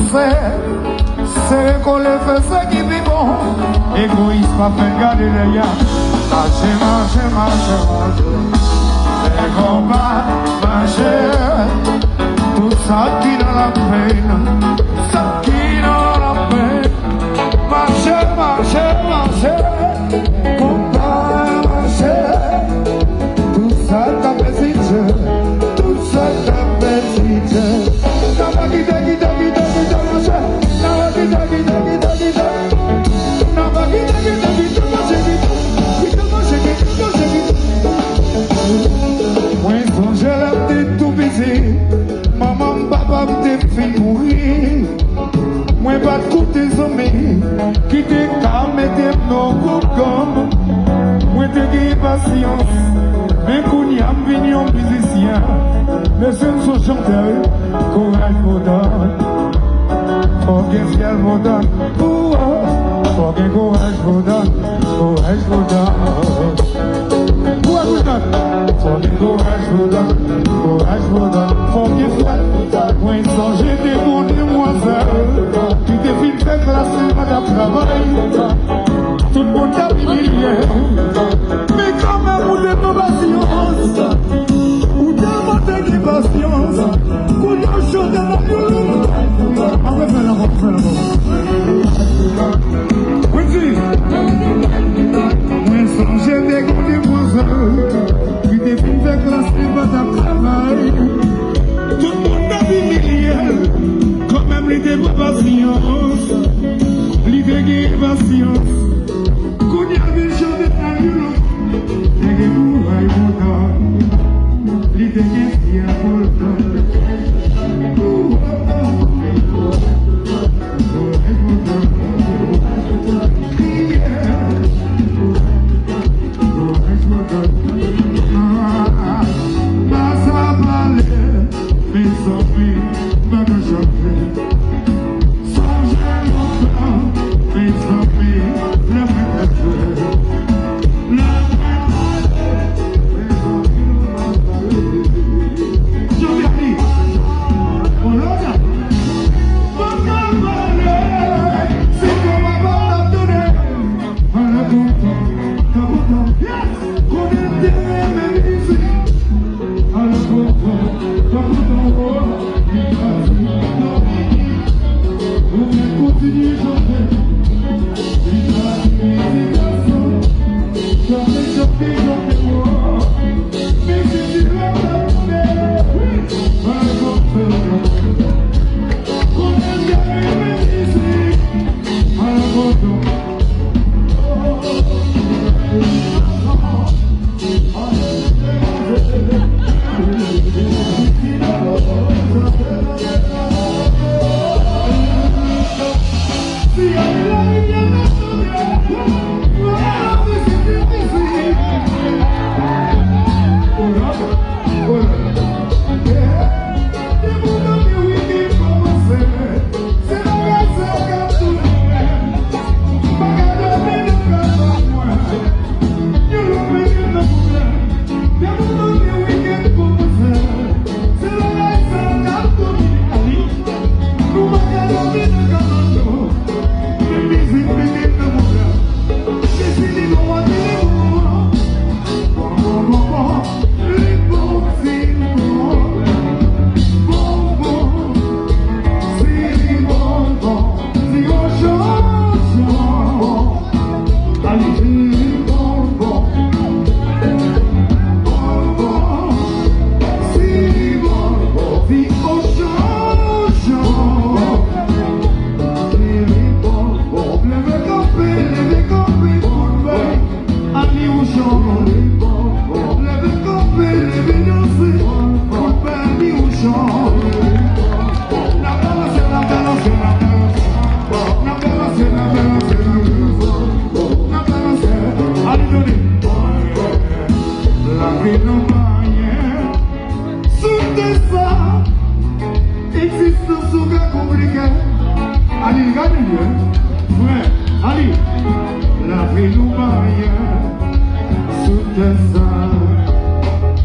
faire, c'est qu'on le fait ce qui est bon. Égoïste, pas fait garder les gars. Marcher, marcher, marcher, marcher. Les combats, marcher. Tout ça qui dans la peine, ça qui dans la peine. Marcher, marcher, marcher. Combat, marcher. Tout ça t'a pesité. Tout ça t'a pesité. Moi, quand je l'ai tout baisé, maman, papa, t'es fait mourir. Moi, pas de coups tes amis, qui t'es calme et t'es non comme. Moi, t'es gagné patience, mais qu'on y a venu en musicien. Mais c'est une chose chanteur, courage vous donne. Faut que ciel vous donne, faut que courage vous donne, courage vous donne. Courage vous donne, faut que courage vous donne, courage vous donne. Faut que ciel, moi j'ai des bons demoiselles, qui te filent faire classer madame travail. Tout le monde a humilié, mais quand même vous êtes pas patience. Vous demandez de patience, vous n'en chantez dans le loup. Oui, moi, j'ai des gros demoiselles qui te font faire classer madame travail. Tout le monde a humilié, quand même l'idée de patience, l'idée de patience. Qu'on y a vu chanter dans le loup. L'idée de l'idée qui est important.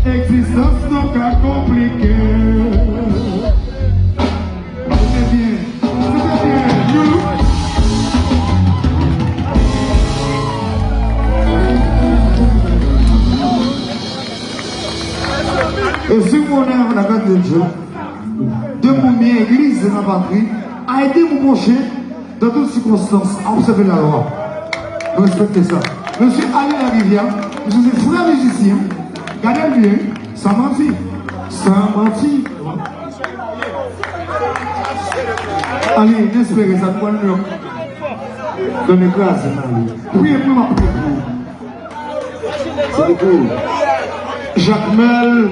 Existence donc à compliquer. C'est bien. Et si vous avez la carte de Dieu, de mon bien église de la patrie, a aidé mon prochain dans toutes circonstances à observer la loi. Respectez ça. Monsieur Ali la rivière, je suis frère musicien, gardez bien, ça mentit. Ça mentit. Allez, n'espérez ça, quoi nous donnez grâce. Priez pour ma prière. C'est beaucoup. Jacques Mel.